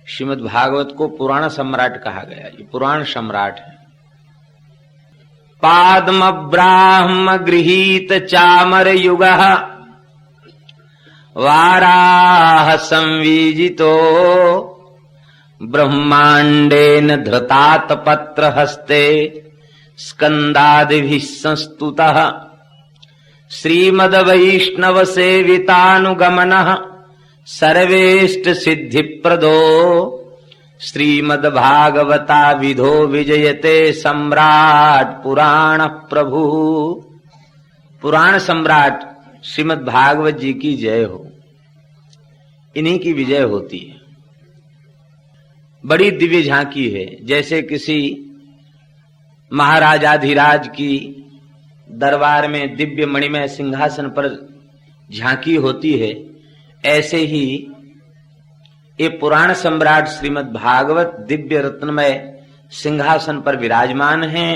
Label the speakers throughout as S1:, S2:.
S1: श्रीमद् भागवत को पुराण सम्राट कहा गया। ये पुराण सम्राट है। पाद्म ब्राह्म गृहीत चामर युगः वाराह संवीजितो ब्रह्मांडेन धृतात पत्र हस्ते स्कंदादिभिः संस्तुतः श्रीमद वैष्णव सेवितानुगमनः सर्वेष्ट सिद्धि प्रदो श्रीमद् भागवता विधो विजयते सम्राट पुराण प्रभु। पुराण सम्राट श्रीमद् भागवत जी की जय हो। इन्हीं की विजय होती है। बड़ी दिव्य झांकी है। जैसे किसी महाराजाधिराज की दरबार में दिव्य मणिमय सिंहासन पर झांकी होती है, ऐसे ही ये पुराण सम्राट श्रीमद् भागवत दिव्य रत्नमय सिंहासन पर विराजमान हैं।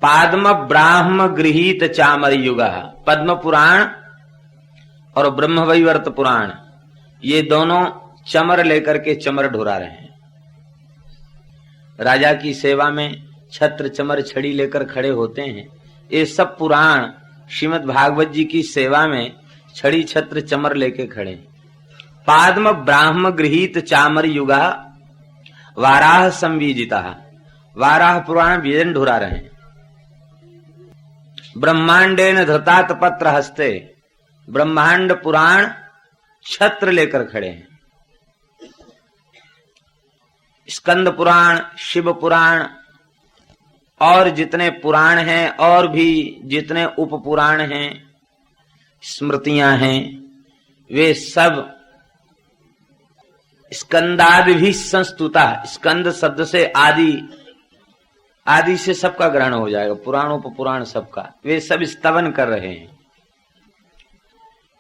S1: पाद्म ब्राह्म गृहीत चामर युगः, पद्म पुराण और ब्रह्मवैवर्त पुराण, ये दोनों चमर लेकर के चमर ढुरा रहे हैं। राजा की सेवा में छत्र चमर छड़ी लेकर खड़े होते हैं। ये सब पुराण श्रीमद् भागवत जी की सेवा में छड़ी छत्र चमर लेके खड़े। पाद्म ब्राह्म गृहीत चामर युगा वाराह संवीजिता, वाराह पुराण व्यजन ढुरा रहे हैं। ब्रह्मांडेन धृतात पत्र हस्ते, ब्रह्मांड पुराण छत्र लेकर खड़े हैं। स्कंद पुराण, शिव पुराण और जितने पुराण हैं और भी जितने उप पुराण हैं, स्मृतियां हैं, वे सब स्कंदादि भी संस्तुता। स्कंद शब्द से आदि, आदि से सबका ग्रहण हो जाएगा, पुराण उप पुराण सबका। वे सब स्तवन कर रहे हैं।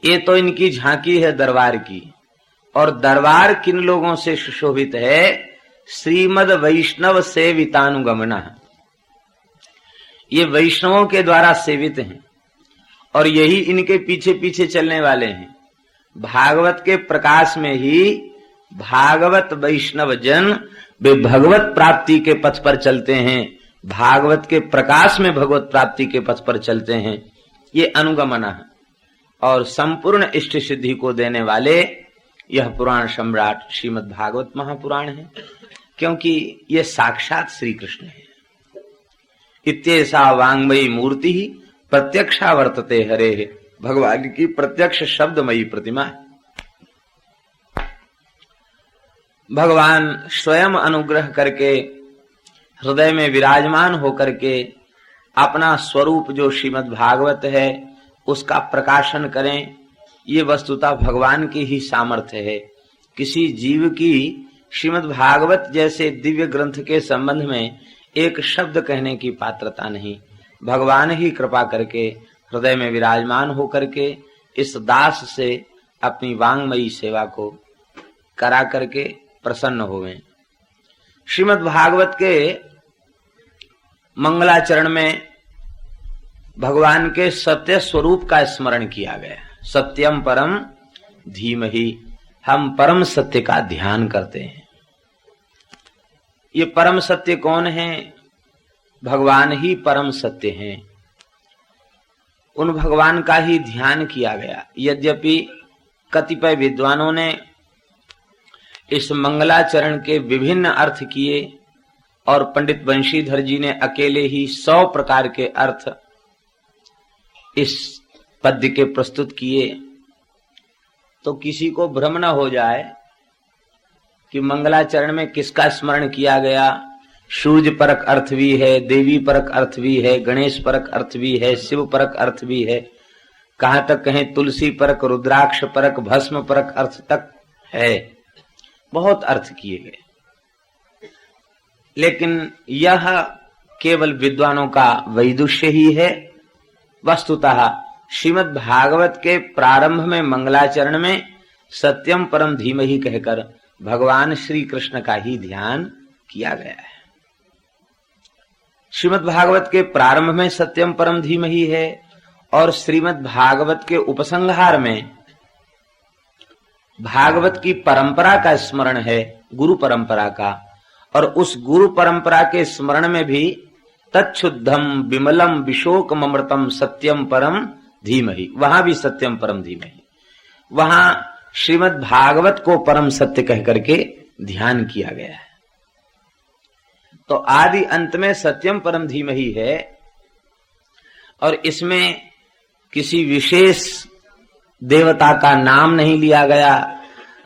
S1: ये तो इनकी झांकी है दरबार की। और दरबार किन लोगों से सुशोभित है? श्रीमद वैष्णव सेवितानुगमना, ये वैष्णवों के द्वारा सेवित हैं और यही इनके पीछे पीछे चलने वाले हैं। भागवत के प्रकाश में ही भागवत वैष्णव जन वे भगवत प्राप्ति के पथ पर चलते हैं। भागवत के प्रकाश में भगवत प्राप्ति के पथ पर चलते हैं। ये अनुगमना है और संपूर्ण इष्ट सिद्धि को देने वाले यह पुराण सम्राट श्रीमद् भागवत महापुराण है, क्योंकि ये साक्षात श्री कृष्ण है। इत्येषा वाङ्मयी मूर्ति ही प्रत्यक्षा वर्तते हरे, भगवान की प्रत्यक्ष शब्दमयी प्रतिमा है। भगवान स्वयं अनुग्रह करके हृदय में विराजमान होकर के अपना स्वरूप जो श्रीमद् भागवत है उसका प्रकाशन करें, ये वस्तुतः भगवान की ही सामर्थ्य है। किसी जीव की श्रीमद् भागवत जैसे दिव्य ग्रंथ के संबंध में एक शब्द कहने की पात्रता नहीं। भगवान ही कृपा करके हृदय में विराजमान होकर के इस दास से अपनी वांगमयी सेवा को करा करके प्रसन्न हुए। श्रीमद् भागवत के मंगलाचरण में भगवान के सत्य स्वरूप का स्मरण किया गया। सत्यम परम धीमहि, हम परम सत्य का ध्यान करते हैं। ये परम सत्य कौन है? भगवान ही परम सत्य हैं। उन भगवान का ही ध्यान किया गया। यद्यपि कतिपय विद्वानों ने इस मंगलाचरण के विभिन्न अर्थ किए और पंडित बंशीधर जी ने अकेले ही 100 प्रकार के अर्थ इस पद्य के प्रस्तुत किए, तो किसी को भ्रम न हो जाए कि मंगलाचरण में किसका स्मरण किया गया। सूर्य परक अर्थ भी है, देवी परक अर्थ भी है, गणेश परक अर्थ भी है, शिव परक अर्थ भी है, कहां तक कहें तुलसी परक, रुद्राक्ष परक, भस्म परक अर्थ तक है। बहुत अर्थ किए गए, लेकिन यह केवल विद्वानों का वैदुष्य ही है। वस्तुतः श्रीमद् भागवत के प्रारंभ में मंगलाचरण में सत्यम परम धीमहि कहकर भगवान श्री कृष्ण का ही ध्यान किया गया है। श्रीमद् भागवत के प्रारंभ में सत्यम परम धीमहि है और श्रीमद् भागवत के उपसंहार में भागवत की परंपरा का स्मरण है, गुरु परंपरा का, और उस गुरु परंपरा के स्मरण में भी तच्छुद्धम विमलम विशोकमृतम सत्यम परम धीमहि, वहां भी सत्यम परम धीमहि, वहां श्रीमद् भागवत को परम सत्य कह करके ध्यान किया गया है। तो आदि अंत में सत्यम परम धीमहि है, और इसमें किसी विशेष देवता का नाम नहीं लिया गया,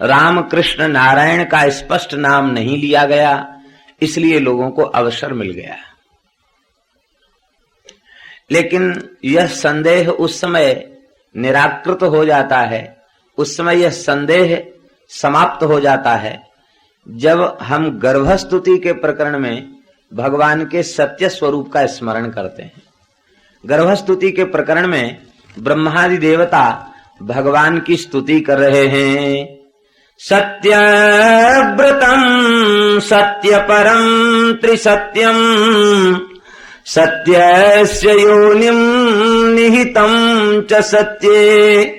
S1: राम कृष्ण नारायण का स्पष्ट नाम नहीं लिया गया, इसलिए लोगों को अवसर मिल गया। लेकिन यह संदेह उस समय निराकृत हो जाता है, उस समय यह संदेह समाप्त हो जाता है जब हम गर्भस्तुति के प्रकरण में भगवान के सत्य स्वरूप का स्मरण करते हैं। गर्भस्तुति के प्रकरण में ब्रह्मादि देवता भगवान की स्तुति कर रहे हैं। सत्यव्रतम सत्यपरम त्रिसत्यम सत्यस्य योनिम निहितं च सत्ये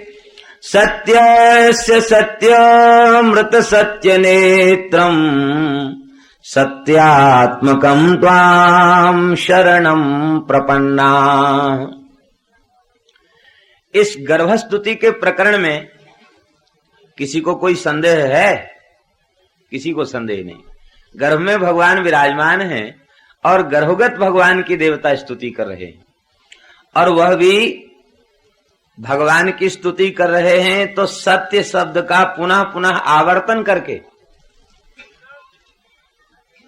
S1: सत्यस्य सत्यामृत सत्यनेत्रम सत्यात्मकं त्वां शरणं प्रपन्ना। इस गर्भस्तुति के प्रकरण में किसी को कोई संदेह है? किसी को संदेह नहीं। गर्भ में भगवान विराजमान हैं और गर्भगत भगवान की देवता स्तुति कर रहे हैं, और वह भी भगवान की स्तुति कर रहे हैं तो सत्य शब्द का पुनः पुनः आवर्तन करके,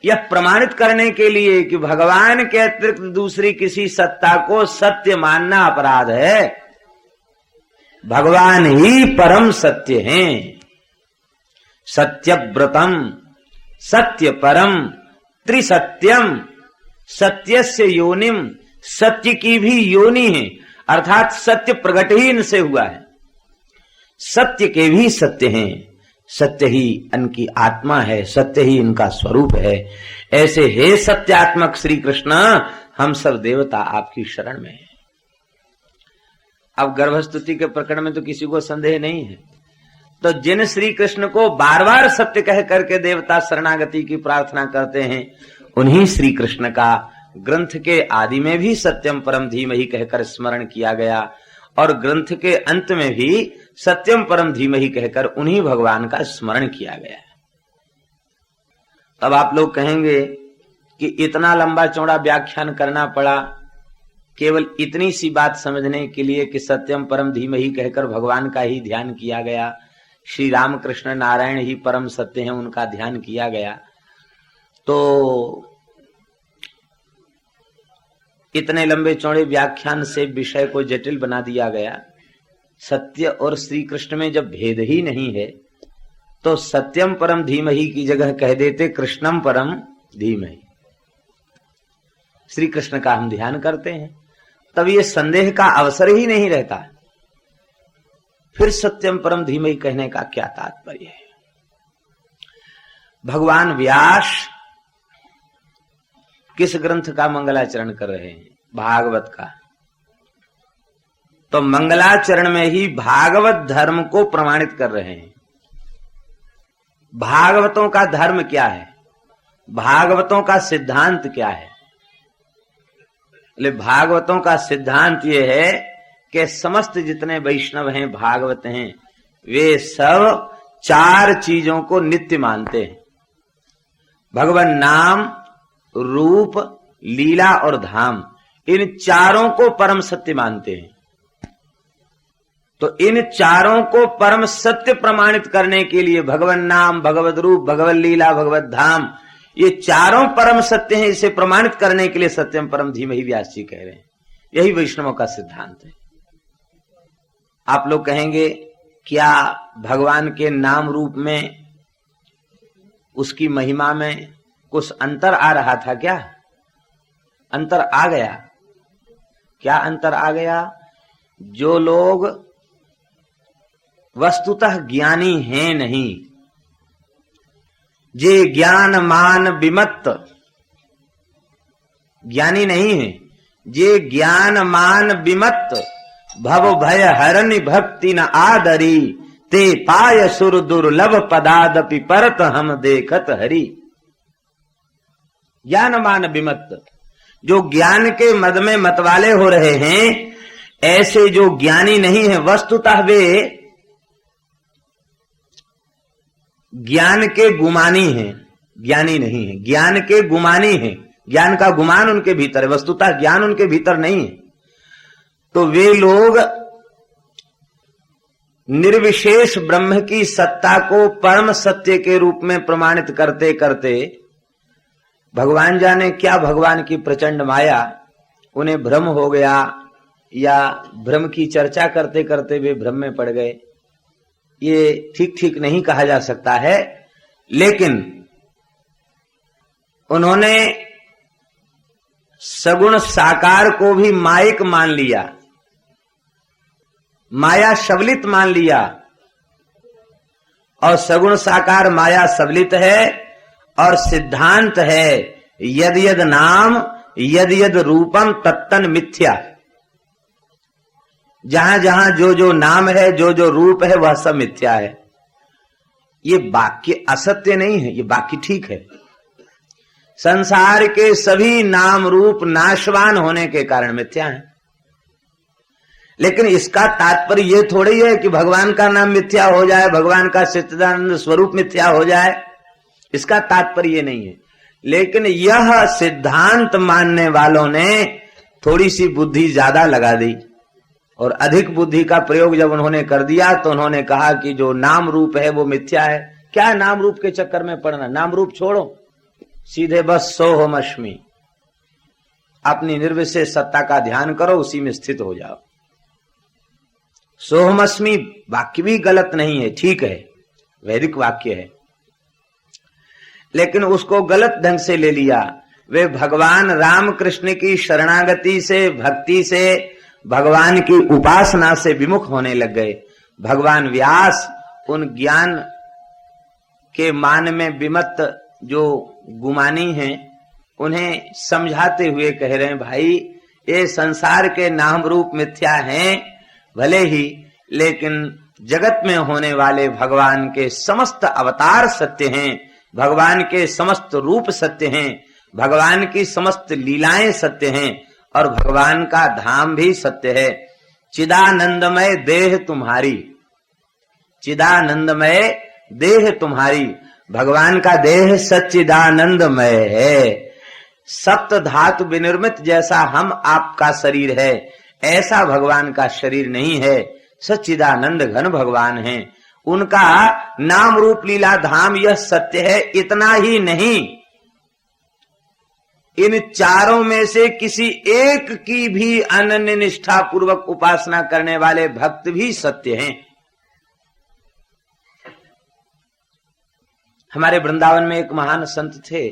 S1: यह प्रमाणित करने के लिए कि भगवान के अतिरिक्त दूसरी किसी सत्ता को सत्य मानना अपराध है। भगवान ही परम सत्य हैं। सत्यव्रतम सत्य परम त्रिसत्यम सत्यस्य योनिम, सत्य की भी योनि है, अर्थात सत्य प्रकट ही इनसे हुआ है। सत्य के भी सत्य हैं, सत्य ही इनकी आत्मा है, सत्य ही इनका स्वरूप है। ऐसे हे सत्यात्मक श्री कृष्ण, हम सब देवता आपकी शरण में हैं। अब गर्भस्तुति के प्रकरण में तो किसी को संदेह नहीं है। तो जिन श्री कृष्ण को बार बार सत्य कह करके देवता शरणागति की प्रार्थना करते हैं, उन्हीं श्री कृष्ण का ग्रंथ के आदि में भी सत्यम परम धीमहि कहकर स्मरण किया गया, और ग्रंथ के अंत में भी सत्यम परम धीमहि कहकर उन्हीं भगवान का स्मरण किया गया। तब आप लोग कहेंगे कि इतना लंबा चौड़ा व्याख्यान करना पड़ा केवल इतनी सी बात समझने के लिए कि सत्यम परम धीमहि कहकर भगवान का ही ध्यान किया गया, श्री राम कृष्ण नारायण ही परम सत्य हैं, उनका ध्यान किया गया। तो इतने लंबे चौड़े व्याख्यान से विषय को जटिल बना दिया गया। सत्य और श्री कृष्ण में जब भेद ही नहीं है तो सत्यम परम धीमहि की जगह कह देते कृष्णम परम धीमहि। श्री कृष्ण का हम ध्यान करते हैं, तब ये संदेह का अवसर ही नहीं रहता। फिर सत्यम परम धीमहि कहने का क्या तात्पर्य है? भगवान व्यास किस ग्रंथ का मंगलाचरण कर रहे हैं? भागवत का। तो मंगलाचरण में ही भागवत धर्म को प्रमाणित कर रहे हैं। भागवतों का धर्म क्या है? भागवतों का सिद्धांत क्या है? भागवतों का सिद्धांत यह है कि समस्त जितने वैष्णव हैं, भागवत हैं, वे सब चार चीजों को नित्य मानते हैं। भगवान नाम, रूप, लीला और धाम, इन चारों को परम सत्य मानते हैं। तो इन चारों को परम सत्य प्रमाणित करने के लिए भगवान नाम, भगवत रूप, भगवत लीला, भगवत धाम, ये चारों परम सत्य हैं। इसे प्रमाणित करने के लिए सत्यम परम धीमहि व्यास जी कह रहे हैं। यही वैष्णवों का सिद्धांत है। आप लोग कहेंगे क्या भगवान के नाम रूप में, उसकी महिमा में कुछ अंतर आ रहा था? क्या अंतर आ गया? क्या अंतर आ गया? जो लोग वस्तुतः ज्ञानी हैं नहीं, जे ज्ञान मान विमत्त, ज्ञानी नहीं है, जे ज्ञान मान विमत्त, भव भय हरनि भक्ति न आदरी, ते पाय सुर दुर्लभ पदादपि परत हम देखत हरि। ज्ञान मान विमत्त, जो ज्ञान के मद में मतवाले हो रहे हैं, ऐसे जो ज्ञानी नहीं है, वस्तुतः वे ज्ञान के गुमानी हैं, ज्ञानी नहीं है, ज्ञान के गुमानी हैं। ज्ञान का गुमान उनके भीतर है, वस्तुतः ज्ञान उनके भीतर नहीं है। तो वे लोग निर्विशेष ब्रह्म की सत्ता को परम सत्य के रूप में प्रमाणित करते करते भगवान जाने क्या भगवान की प्रचंड माया उन्हें भ्रम हो गया, या भ्रम की चर्चा करते करते वे भ्रम में पड़ गए, ये ठीक नहीं कहा जा सकता है। लेकिन उन्होंने सगुण साकार को भी मायिक मान लिया, माया सबलित मान लिया, और सगुण साकार माया सबलित है, और सिद्धांत है यद यद नाम यद यद रूपम तत्तन मिथ्या। जहां जहां जो जो नाम है, जो जो रूप है, वह सब मिथ्या है। ये वाक्य असत्य नहीं है, ये वाक्य ठीक है। संसार के सभी नाम रूप नाशवान होने के कारण मिथ्या है, लेकिन इसका तात्पर्य यह थोड़ी है कि भगवान का नाम मिथ्या हो जाए, भगवान का सच्चिदानंद स्वरूप मिथ्या हो जाए, इसका तात्पर्य नहीं है। लेकिन यह सिद्धांत मानने वालों ने थोड़ी सी बुद्धि ज्यादा लगा दी, और अधिक बुद्धि का प्रयोग जब उन्होंने कर दिया तो उन्होंने कहा कि जो नाम रूप है वो मिथ्या है। क्या नाम रूप के चक्कर में पड़ना, नाम रूप छोड़ो, सीधे बस सोहमअस्मि, अपनी निर्विशेष सत्ता का ध्यान करो, उसी में स्थित हो जाओ। सोहमअस्मि वाक्य भी गलत नहीं है, ठीक है, वैदिक वाक्य है, लेकिन उसको गलत ढंग से ले लिया। वे भगवान राम कृष्ण की शरणागति से, भक्ति से, भगवान की उपासना से विमुख होने लग गए। भगवान व्यास उन ज्ञान के मान में विमत्त जो गुमानी हैं, उन्हें समझाते हुए कह रहे हैं, भाई ये संसार के नाम रूप मिथ्या हैं भले ही, लेकिन जगत में होने वाले भगवान के समस्त अवतार सत्य हैं, भगवान के समस्त रूप सत्य हैं, भगवान की समस्त लीलाएं सत्य हैं, और भगवान का धाम भी सत्य है। चिदानंदमय देह तुम्हारी, चिदानंदमय देह तुम्हारी, भगवान का देह सच्चिदानंदमय है। सप्त धातु विनिर्मित जैसा हम आपका शरीर है, ऐसा भगवान का शरीर नहीं है। सच्चिदानंद घन भगवान हैं, उनका नाम रूप लीला धाम यह सत्य है। इतना ही नहीं, इन चारों में से किसी एक की भी अनन्य निष्ठा पूर्वक उपासना करने वाले भक्त भी सत्य हैं। हमारे वृंदावन में एक महान संत थे,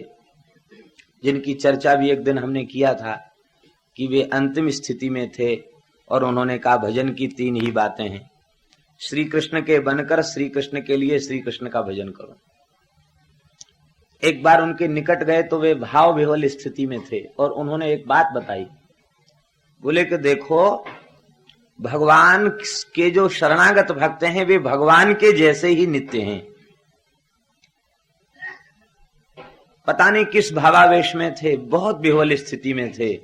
S1: जिनकी चर्चा भी एक दिन हमने किया था कि वे अंतिम स्थिति में थे, और उन्होंने कहा भजन की 3 ही बातें हैं। श्री कृष्ण के बनकर श्री कृष्ण के लिए श्री कृष्ण का भजन करो। एक बार उनके निकट गए तो वे भाव विह्वल स्थिति में थे, और उन्होंने एक बात बताई। बोले कि देखो, भगवान के जो शरणागत भक्त हैं वे भगवान के जैसे ही नित्य हैं। पता नहीं किस भावावेश में थे, बहुत विह्वल स्थिति में थे,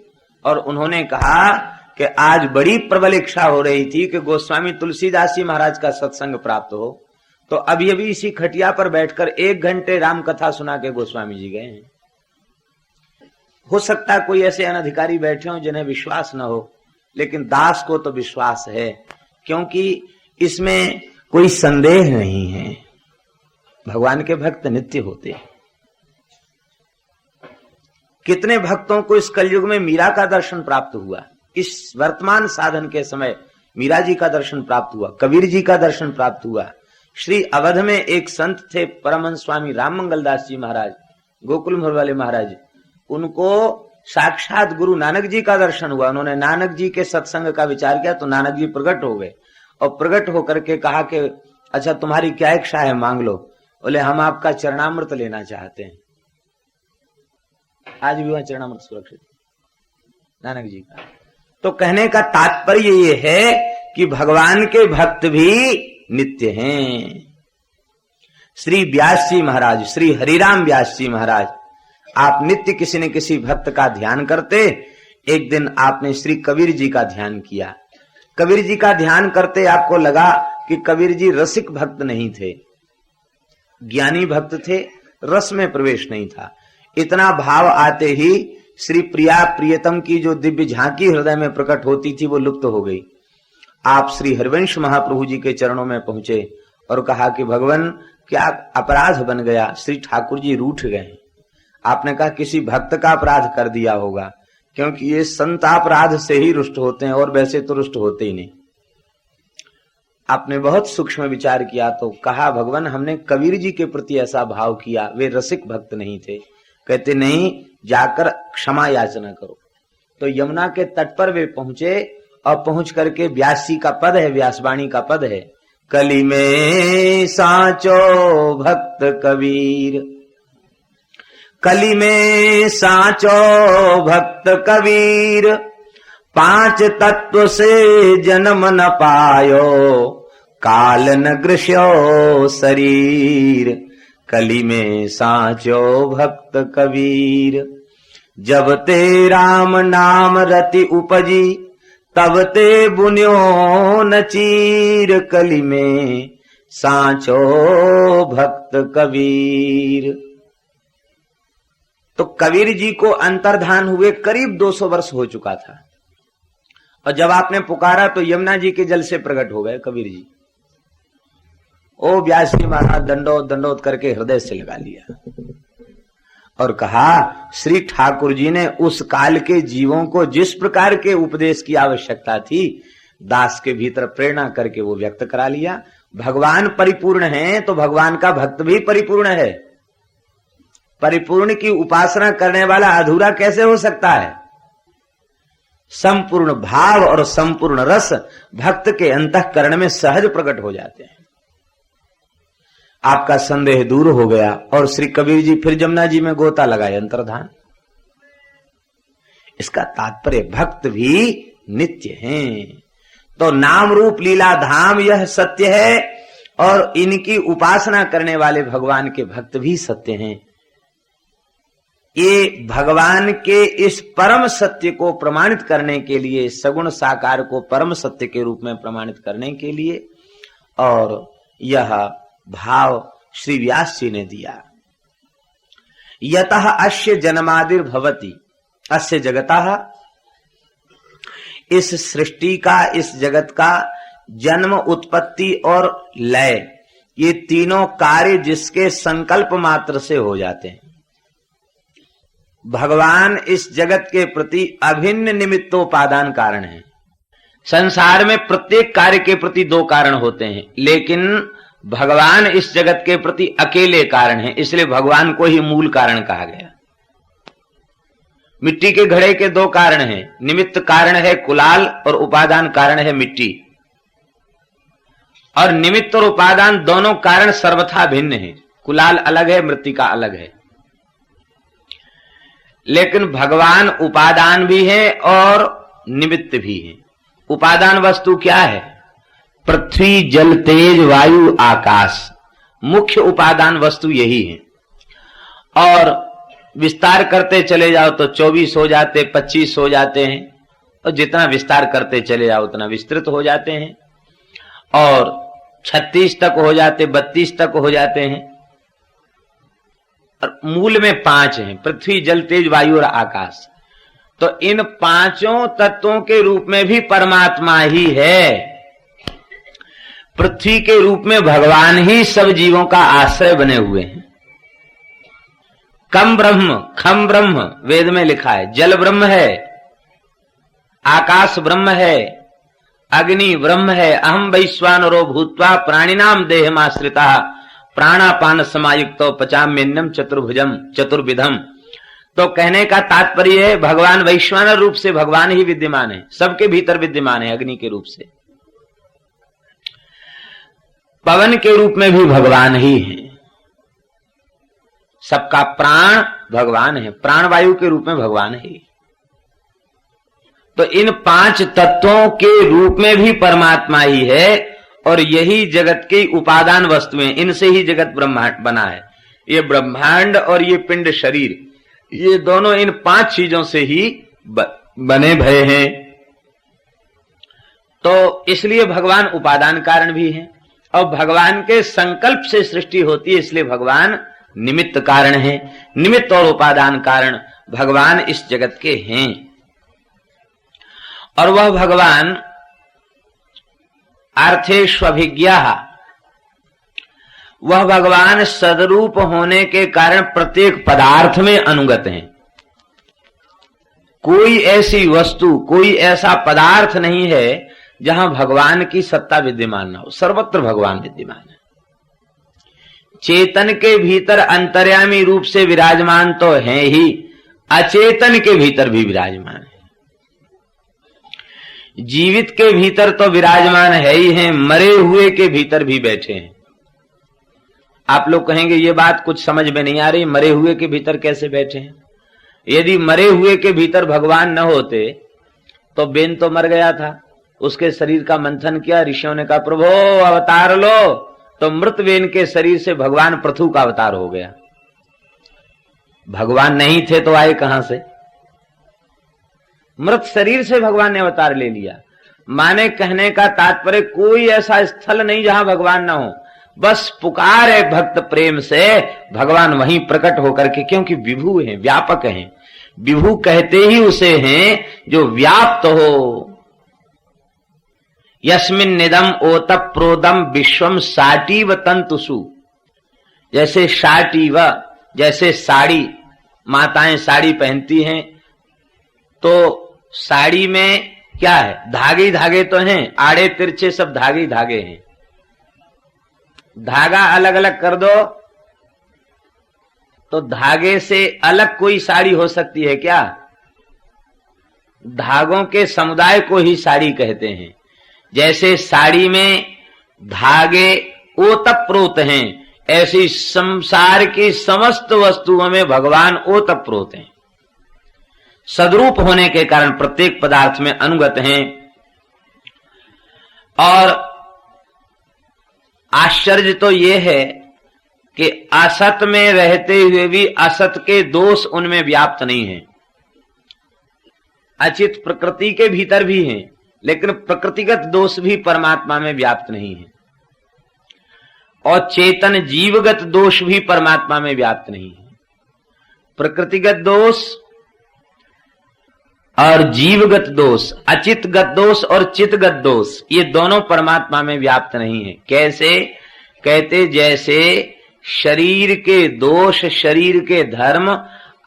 S1: और उन्होंने कहा कि आज बड़ी प्रबल इच्छा हो रही थी कि गोस्वामी तुलसीदास जी महाराज का सत्संग प्राप्त हो, तो अभी अभी इसी खटिया पर बैठकर 1 घंटे राम कथा सुना के गोस्वामी जी गए हैं। हो सकता है कोई ऐसे अनधिकारी बैठे हों जिन्हें विश्वास न हो, लेकिन दास को तो विश्वास है, क्योंकि इसमें कोई संदेह नहीं है, भगवान के भक्त नित्य होते हैं। कितने भक्तों को इस कलयुग में मीरा का दर्शन प्राप्त हुआ, इस वर्तमान साधन के समय मीरा जी का दर्शन प्राप्त हुआ, कबीर जी का दर्शन प्राप्त हुआ। श्री अवध में एक संत थे, परमहंस स्वामी राम मंगल दास जी महाराज, गोकुलमहल वाले महाराज, उनको साक्षात गुरु नानक जी का दर्शन हुआ। उन्होंने नानक जी के सत्संग का विचार किया तो नानक जी प्रकट हो गए, और प्रकट होकर के कहा कि अच्छा तुम्हारी क्या इच्छा है, मांग लो। बोले हम आपका चरणामृत लेना चाहते हैं। आज भी वह चरणामृत सुरक्षित नानक जी का। तो कहने का तात्पर्य ये है कि भगवान के भक्त भी नित्य हैं। श्री व्यास जी महाराज, श्री हरिराम व्यास जी महाराज, आप नित्य किसी न किसी भक्त का ध्यान करते। एक दिन आपने श्री कबीर जी का ध्यान किया। कबीर जी का ध्यान करते आपको लगा कि कबीर जी रसिक भक्त नहीं थे, ज्ञानी भक्त थे, रस में प्रवेश नहीं था। इतना भाव आते ही श्री प्रिया प्रियतम की जो दिव्य झांकी हृदय में प्रकट होती थी वो लुप्त हो गई। आप श्री हरिवंश महाप्रभु जी के चरणों में पहुंचे और कहा कि भगवान क्या अपराध बन गया, श्री ठाकुर जी रूठ गए। आपने कहा किसी भक्त का अपराध कर दिया होगा, क्योंकि ये संत अपराध से ही रुष्ट होते हैं और वैसे तो रुष्ट होते ही नहीं। आपने बहुत सूक्ष्म विचार किया तो कहा भगवान हमने कबीर जी के प्रति ऐसा भाव किया, वे रसिक भक्त नहीं थे। कहते नहीं, जाकर क्षमा याचना करो। तो यमुना के तट पर वे पहुंचे और पहुंच करके व्यास जी का पद है, व्यासवाणी का पद है, कली में साचो भक्त कबीर, कली में साचो भक्त कबीर, पांच तत्व से जन्म न पायो, काल न ग्रस्यो शरीर, कली में साचो भक्त कबीर। जब ते राम नाम रति उपजी, तब ते बुन्यो न चीर, कली में साचो भक्त कबीर। तो कबीर जी को अंतर्धान हुए करीब 200 वर्ष हो चुका था, और जब आपने पुकारा तो यमुना जी के जल से प्रकट हो गए कबीर जी। ओ व्यास जी महाराज दंडोत दंडोत करके हृदय से लगा लिया और कहा श्री ठाकुर जी ने उस काल के जीवों को जिस प्रकार के उपदेश की आवश्यकता थी, दास के भीतर प्रेरणा करके वो व्यक्त करा लिया। भगवान परिपूर्ण हैं तो भगवान का भक्त भी परिपूर्ण है। परिपूर्ण की उपासना करने वाला अधूरा कैसे हो सकता है? संपूर्ण भाव और संपूर्ण रस भक्त के अंतःकरण में सहज प्रकट हो जाते हैं। आपका संदेह दूर हो गया और श्री कबीर जी फिर जमुना जी में गोता लगाए अंतर्धान। इसका तात्पर्य भक्त भी नित्य हैं। तो नाम रूप लीला धाम यह सत्य है और इनकी उपासना करने वाले भगवान के भक्त भी सत्य हैं। ये भगवान के इस परम सत्य को प्रमाणित करने के लिए, सगुण साकार को परम सत्य के रूप में प्रमाणित करने के लिए, और यह भाव श्री व्यास जी ने दिया। यतः अस्य जन्मादिर भवति, अस्य जगतः, इस सृष्टि का, इस जगत का जन्म, उत्पत्ति और लय, ये तीनों कार्य जिसके संकल्प मात्र से हो जाते हैं। भगवान इस जगत के प्रति अभिन्न निमित्तोपादान कारण है। संसार में प्रत्येक कार्य के प्रति दो कारण होते हैं, लेकिन भगवान इस जगत के प्रति अकेले कारण है, इसलिए भगवान को ही मूल कारण कहा गया। मिट्टी के घड़े के दो कारण हैं, निमित्त कारण है कुलाल और उपादान कारण है मिट्टी। और निमित्त और उपादान दोनों कारण सर्वथा भिन्न हैं, कुलाल अलग है, मृत्तिका अलग है। लेकिन भगवान उपादान भी है और निमित्त भी है। उपादान वस्तु क्या है? पृथ्वी, जल, तेज, वायु, आकाश, मुख्य उपादान वस्तु यही है। और विस्तार करते चले जाओ तो 24 हो जाते, 25 हो जाते हैं, और जितना विस्तार करते चले जाओ उतना विस्तृत हो जाते हैं, और 36 तक हो जाते, 32 तक हो जाते हैं। और मूल में 5 हैं, पृथ्वी, जल, तेज, वायु और आकाश। तो इन पांचों तत्वों के रूप में भी परमात्मा ही है। पृथ्वी के रूप में भगवान ही सब जीवों का आश्रय बने हुए हैं। कम ब्रह्म, खम ब्रह्म वेद में लिखा है। जल ब्रह्म है, आकाश ब्रह्म है, अग्नि ब्रह्म है। अहम वैश्वानरो भूत्वा प्राणिनाम देहमाश्रिता प्राणापान समायुक्तो पचाम्यन्नम चतुर्भुजम चतुर्विधम। तो कहने का तात्पर्य है भगवान वैश्वानर रूप से भगवान ही विद्यमान है, सबके भीतर विद्यमान है अग्नि के रूप से। पवन के रूप में भी भगवान ही है, सबका प्राण भगवान है, प्राणवायु के रूप में भगवान है। तो इन 5 तत्वों के रूप में भी परमात्मा ही है और यही जगत की उपादान वस्तुएं, इनसे ही जगत ब्रह्मांड बना है। ये ब्रह्मांड और ये पिंड शरीर, ये दोनों इन 5 चीजों से ही बने भये हैं। तो इसलिए भगवान उपादान कारण भी हैं, और भगवान के संकल्प से सृष्टि होती है, इसलिए भगवान निमित्त कारण है। निमित्त और उपादान कारण भगवान इस जगत के हैं। और वह भगवान अर्थेष्वभिज्ञा, वह भगवान सदरूप होने के कारण प्रत्येक पदार्थ में अनुगत हैं। कोई ऐसी वस्तु, कोई ऐसा पदार्थ नहीं है जहां भगवान की सत्ता विद्यमान ना हो, सर्वत्र भगवान विद्यमान है। चेतन के भीतर अंतर्यामी रूप से विराजमान तो है ही, अचेतन के भीतर भी विराजमान है। जीवित के भीतर तो विराजमान है ही है, मरे हुए के भीतर भी बैठे हैं। आप लोग कहेंगे ये बात कुछ समझ में नहीं आ रही, मरे हुए के भीतर कैसे बैठे हैं? यदि मरे हुए के भीतर भगवान न होते तो बेन तो मर गया था, उसके शरीर का मंथन किया, ऋषियों ने कहा प्रभु अवतार लो, तो मृत बेन के शरीर से भगवान पृथु का अवतार हो गया। भगवान नहीं थे तो आए कहां से? मृत शरीर से भगवान ने अवतार ले लिया। माने कहने का तात्पर्य कोई ऐसा स्थल नहीं जहां भगवान ना हो, बस पुकार है भक्त प्रेम से, भगवान वहीं प्रकट होकर के, क्योंकि विभु हैं, व्यापक हैं। विभु कहते ही उसे हैं जो व्याप्त हो। यस्मिन् निदम ओतप प्रोदम विश्वम साटीव तंतुषु, जैसे साटीव, जैसे साड़ी, माताएं साड़ी पहनती हैं तो साड़ी में क्या है? धागे ही धागे तो हैं, आड़े तिरछे सब धागे ही धागे हैं। धागा अलग अलग कर दो तो धागे से अलग कोई साड़ी हो सकती है क्या? धागों के समुदाय को ही साड़ी कहते हैं। जैसे साड़ी में धागे ओतप्रोत हैं, ऐसी संसार की समस्त वस्तुओं में भगवान ओतप्रोत हैं। सदरूप होने के कारण प्रत्येक पदार्थ में अनुगत हैं। और आश्चर्य तो यह है कि असत में रहते हुए भी असत के दोष उनमें व्याप्त नहीं है। अचित प्रकृति के भीतर भी हैं, लेकिन प्रकृतिगत दोष भी परमात्मा में व्याप्त नहीं है। और चेतन जीवगत दोष भी परमात्मा में व्याप्त नहीं है। प्रकृतिगत दोष और जीवगत दोष, अचितगत दोष और चितगत दोष, ये दोनों परमात्मा में व्याप्त नहीं है। कैसे? कहते जैसे शरीर के दोष, शरीर के धर्म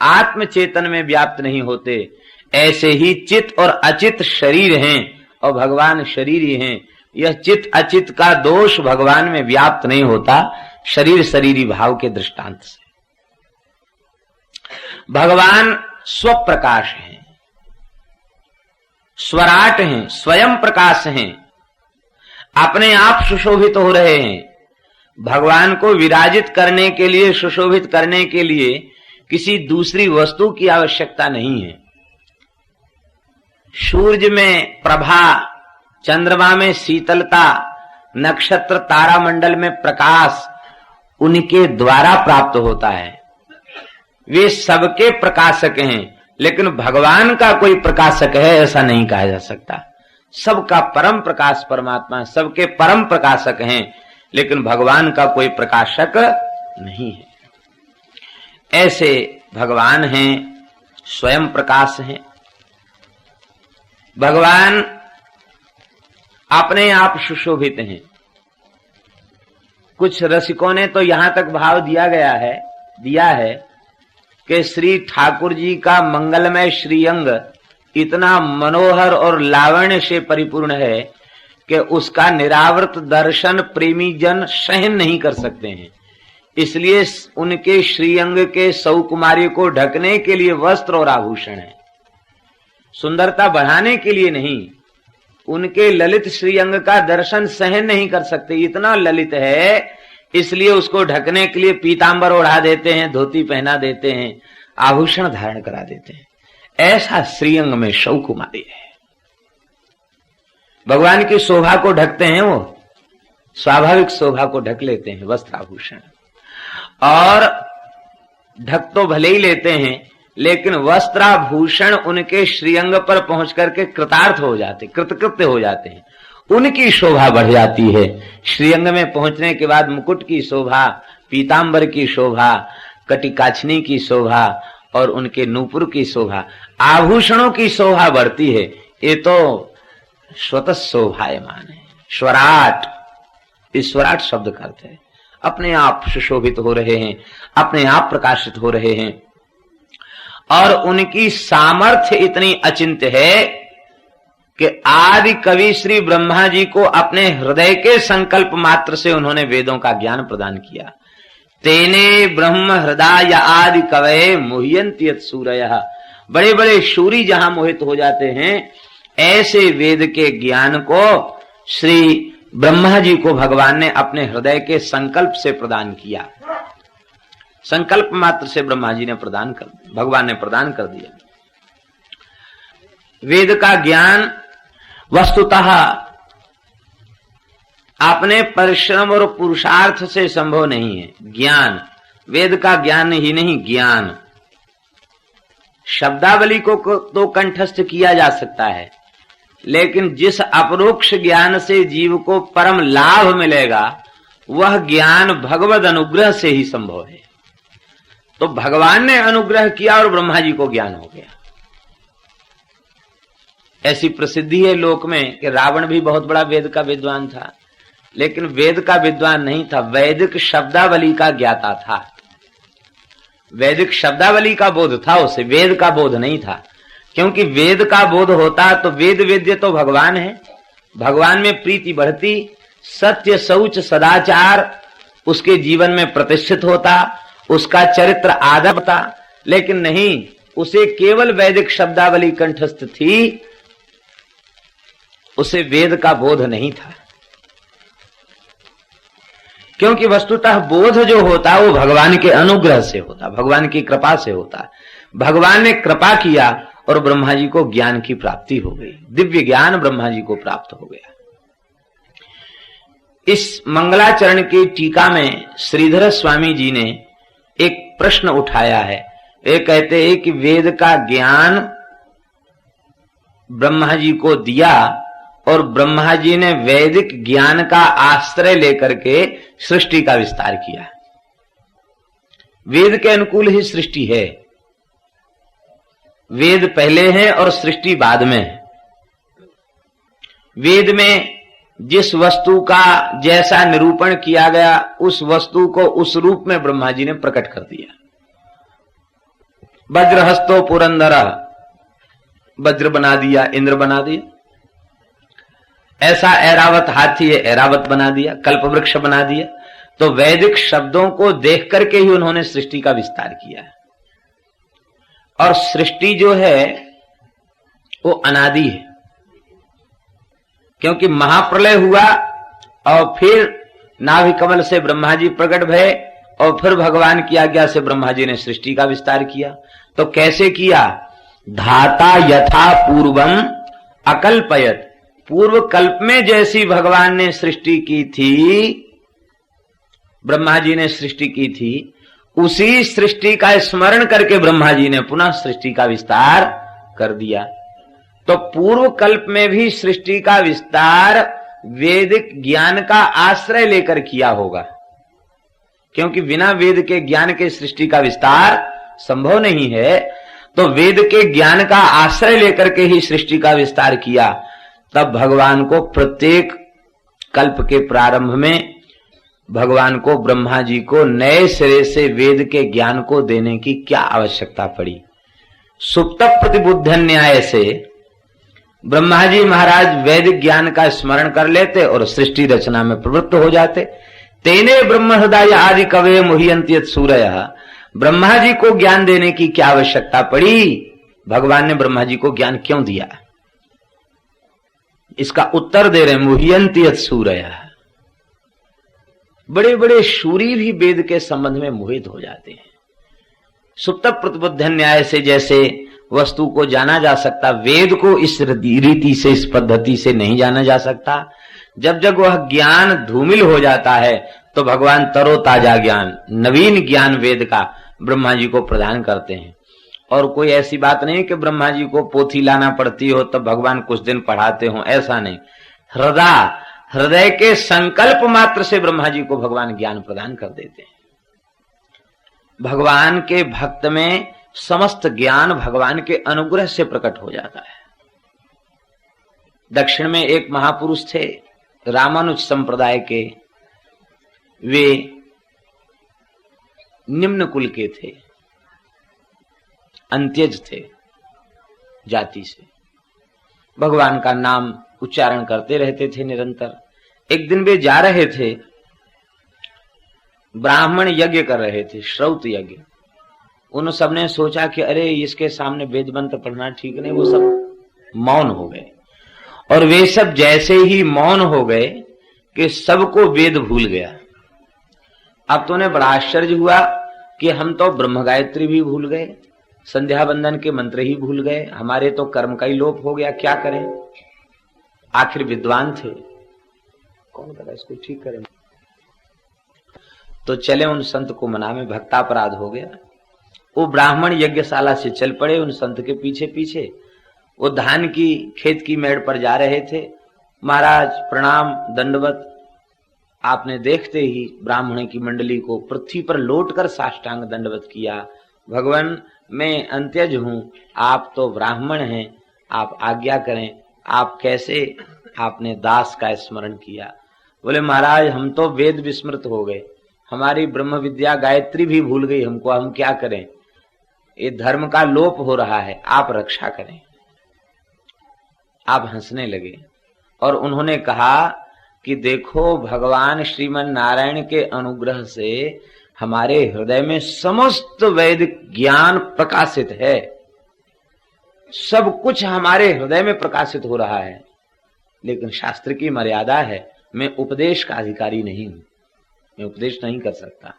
S1: आत्म चेतन में व्याप्त नहीं होते, ऐसे ही चित और अचित शरीर हैं और भगवान शरीर ही हैं। यह चित अचित का दोष भगवान में व्याप्त नहीं होता, शरीर शरीरी भाव के दृष्टांत से। भगवान स्वप्रकाश हैं, स्वराट हैं, स्वयं प्रकाश हैं, अपने आप सुशोभित हो रहे हैं। भगवान को विराजित करने के लिए, सुशोभित करने के लिए किसी दूसरी वस्तु की आवश्यकता नहीं है। सूर्य में प्रभा, चंद्रमा में शीतलता, नक्षत्र तारामंडल में प्रकाश उनके द्वारा प्राप्त होता है। वे सबके प्रकाशक हैं, लेकिन भगवान का कोई प्रकाशक है ऐसा नहीं कहा जा सकता। सबका परम प्रकाश परमात्मा, सबके परम प्रकाशक हैं, लेकिन भगवान का कोई प्रकाशक नहीं है। ऐसे भगवान हैं, स्वयं प्रकाश हैं। भगवान अपने आप सुशोभित हैं। कुछ रसिकों ने तो यहां तक भाव दिया है कि श्री ठाकुर जी का मंगलमय श्रीअंग इतना मनोहर और लावण्य से परिपूर्ण है कि उसका निरावृत दर्शन प्रेमी जन सहन नहीं कर सकते हैं। इसलिए उनके श्रीअंग के सौकुमार्य को ढकने के लिए वस्त्र और आभूषण है, सुंदरता बढ़ाने के लिए नहीं। उनके ललित श्रीअंग का दर्शन सहन नहीं कर सकते, इतना ललित है, इसलिए उसको ढकने के लिए पीतांबर ओढ़ा देते हैं, धोती पहना देते हैं, आभूषण धारण करा देते हैं। ऐसा श्रीअंग में सौकुमारी है। भगवान की शोभा को ढकते हैं वो, स्वाभाविक शोभा को ढक लेते हैं वस्त्राभूषण, और ढक तो भले ही लेते हैं लेकिन वस्त्राभूषण उनके श्रीअंग पर पहुंच करके कृतार्थ हो जाते, कृतकृत्य हो जाते हैं, उनकी शोभा बढ़ जाती है। श्रीअंग में पहुंचने के बाद मुकुट की शोभा, पीतांबर की शोभा, कटिकाछनी की शोभा और उनके नूपुर की शोभा, आभूषणों की शोभा बढ़ती है। ये तो स्वतः शोभायमान है। स्वराट, ईश्वराट शब्द करते हैं, अपने आप सुशोभित हो रहे हैं, अपने आप प्रकाशित हो रहे हैं, और उनकी सामर्थ्य इतनी अचिंत्य है कि आदि कवि श्री ब्रह्मा जी को अपने हृदय के संकल्प मात्र से उन्होंने वेदों का ज्ञान प्रदान किया। तेने ब्रह्म हृदय आदि कवये मुह्यन्ति यत् सूरयः, बड़े बड़े शूरी जहां मोहित हो जाते हैं, ऐसे वेद के ज्ञान को श्री ब्रह्मा जी को भगवान ने अपने हृदय के संकल्प से प्रदान किया। संकल्प मात्र से ब्रह्मा जी ने भगवान ने प्रदान कर दिया। वेद का ज्ञान वस्तुतः अपने परिश्रम और पुरुषार्थ से संभव नहीं है। ज्ञान, वेद का ज्ञान ही नहीं, ज्ञान शब्दावली को तो कंठस्थ किया जा सकता है, लेकिन जिस अपरोक्ष ज्ञान से जीव को परम लाभ मिलेगा वह ज्ञान भगवद अनुग्रह से ही संभव है। तो भगवान ने अनुग्रह किया और ब्रह्मा जी को ज्ञान हो गया। ऐसी प्रसिद्धि है लोक में कि रावण भी बहुत बड़ा वेद का विद्वान था, लेकिन वेद का विद्वान नहीं था, वैदिक शब्दावली का ज्ञाता था। वैदिक शब्दावली का बोध था उसे, वेद का बोध नहीं था। क्योंकि वेद का बोध होता तो वेद वेद्य तो भगवान है, भगवान में प्रीति बढ़ती, सत्य शौच सदाचार उसके जीवन में प्रतिष्ठित होता, उसका चरित्र आदर होता। लेकिन नहीं, उसे केवल वैदिक शब्दावली कंठस्थ थी, उसे वेद का बोध नहीं था। क्योंकि वस्तुतः बोध जो होता वो भगवान के अनुग्रह से होता, भगवान की कृपा से होता। भगवान ने कृपा किया और ब्रह्मा जी को ज्ञान की प्राप्ति हो गई, दिव्य ज्ञान ब्रह्मा जी को प्राप्त हो गया। इस मंगलाचरण की टीका में श्रीधर स्वामी जी ने एक प्रश्न उठाया है। ये कहते हैं कि वेद का ज्ञान ब्रह्मा जी को दिया और ब्रह्मा जी ने वैदिक ज्ञान का आश्रय लेकर के सृष्टि का विस्तार किया। वेद के अनुकूल ही सृष्टि है, वेद पहले है और सृष्टि बाद में है। वेद में जिस वस्तु का जैसा निरूपण किया गया उस वस्तु को उस रूप में ब्रह्मा जी ने प्रकट कर दिया। वज्रहस्तो पुरंदर, वज्र बना दिया, इंद्र बना दिया। ऐसा ऐरावत हाथी है, ऐरावत बना दिया, कल्पवृक्ष बना दिया। तो वैदिक शब्दों को देख करके ही उन्होंने सृष्टि का विस्तार किया है। और सृष्टि जो है वो अनादि है, क्योंकि महाप्रलय हुआ और फिर नाभि कमल से ब्रह्मा जी प्रकट भये और फिर भगवान की आज्ञा से ब्रह्मा जी ने सृष्टि का विस्तार किया। तो कैसे किया? धाता यथा पूर्वम अकल्पयत, पूर्व कल्प में जैसी भगवान ने सृष्टि की थी, ब्रह्मा जी ने सृष्टि की थी, उसी सृष्टि का स्मरण करके ब्रह्मा जी ने पुनः सृष्टि का विस्तार कर दिया। तो पूर्व कल्प में भी सृष्टि का विस्तार वैदिक ज्ञान का आश्रय लेकर किया होगा, क्योंकि बिना वेद के ज्ञान के सृष्टि का विस्तार संभव नहीं है। तो वेद के ज्ञान का आश्रय लेकर के ही सृष्टि का विस्तार किया। तब भगवान को प्रत्येक कल्प के प्रारंभ में भगवान को ब्रह्मा जी को नए सिरे से वेद के ज्ञान को देने की क्या आवश्यकता पड़ी? सुप्त प्रतिबुद्ध न्याय से ब्रह्मा जी महाराज वैदिक ज्ञान का स्मरण कर लेते और सृष्टि रचना में प्रवृत्त हो जाते। तेने ब्रह्म हृदय आदि कवे मुह्यन्ति यत् सूरयः, ब्रह्मा जी को ज्ञान देने की क्या आवश्यकता पड़ी? भगवान ने ब्रह्मा जी को ज्ञान क्यों दिया? इसका उत्तर दे रहे मुह्यन्ति यत् सूरयः। बड़े बड़े शूरी भी वेद के संबंध में मोहित हो जाते हैं। सुप्त प्रतिबुद्ध न्याय से जैसे वस्तु को जाना जा सकता, वेद को इस रीति से, इस पद्धति से नहीं जाना जा सकता। जब जब वह ज्ञान धूमिल हो जाता है तो भगवान तरोताजा ज्ञान, नवीन ज्ञान वेद का ब्रह्मा जी को प्रदान करते हैं। और कोई ऐसी बात नहीं कि ब्रह्मा जी को पोथी लाना पड़ती हो तब भगवान कुछ दिन पढ़ाते हो, ऐसा नहीं। हृदय के संकल्प मात्र से ब्रह्मा जी को भगवान ज्ञान प्रदान कर देते हैं। भगवान के भक्त में समस्त ज्ञान भगवान के अनुग्रह से प्रकट हो जाता है। दक्षिण में एक महापुरुष थे, रामानुज संप्रदाय के। वे निम्न कुल के थे, अंत्यज थे जाति से। भगवान का नाम उच्चारण करते रहते थे निरंतर। एक दिन वे जा रहे थे, ब्राह्मण यज्ञ कर रहे थे, श्रौत यज्ञ। उन सबने सोचा कि अरे इसके सामने वेद मंत्र पढ़ना ठीक नहीं, वो सब मौन हो गए। और वे सब जैसे ही मौन हो गए कि सबको वेद भूल गया। अब तो उन्हें बड़ा आश्चर्य हुआ कि हम तो ब्रह्म गायत्री भी भूल गए, संध्या बंदन के मंत्र ही भूल गए, हमारे तो कर्म का ही लोप हो गया, क्या करें। आखिर विद्वान थे, कौन करा इसको ठीक करें। तो चले उन संत को मना में, भक्तापराध हो गया। वो ब्राह्मण यज्ञशाला से चल पड़े उन संत के पीछे पीछे। वो धान की खेत की मेड़ पर जा रहे थे। महाराज प्रणाम दंडवत। आपने देखते ही ब्राह्मण की मंडली को पृथ्वी पर लौटकर साष्टांग दंडवत किया। भगवान मैं अंत्यज हूं, आप तो ब्राह्मण हैं, आप आज्ञा करें, आप कैसे आपने दास का स्मरण किया। बोले महाराज हम तो वेद विस्मृत हो गए, हमारी ब्रह्म विद्या गायत्री भी भूल गई हमको, हम क्या करें, ये धर्म का लोप हो रहा है, आप रक्षा करें। आप हंसने लगे और उन्होंने कहा कि देखो भगवान श्रीमन नारायण के अनुग्रह से हमारे हृदय में समस्त वैदिक ज्ञान प्रकाशित है, सब कुछ हमारे हृदय में प्रकाशित हो रहा है, लेकिन शास्त्र की मर्यादा है, मैं उपदेश का अधिकारी नहीं हूं, मैं उपदेश नहीं कर सकता।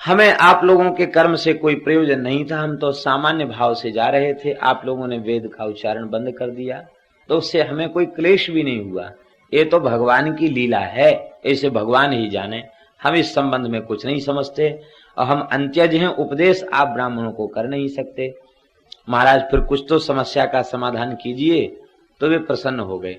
S1: हमें आप लोगों के कर्म से कोई प्रयोजन नहीं था, हम तो सामान्य भाव से जा रहे थे, आप लोगों ने वेद का उच्चारण बंद कर दिया तो उससे हमें कोई क्लेश भी नहीं हुआ। ये तो भगवान की लीला है, ऐसे भगवान ही जाने, हम इस संबंध में कुछ नहीं समझते और हम अंत्यज हैं, उपदेश आप ब्राह्मणों को कर नहीं सकते। महाराज फिर कुछ तो समस्या का समाधान कीजिए। तो वे प्रसन्न हो गए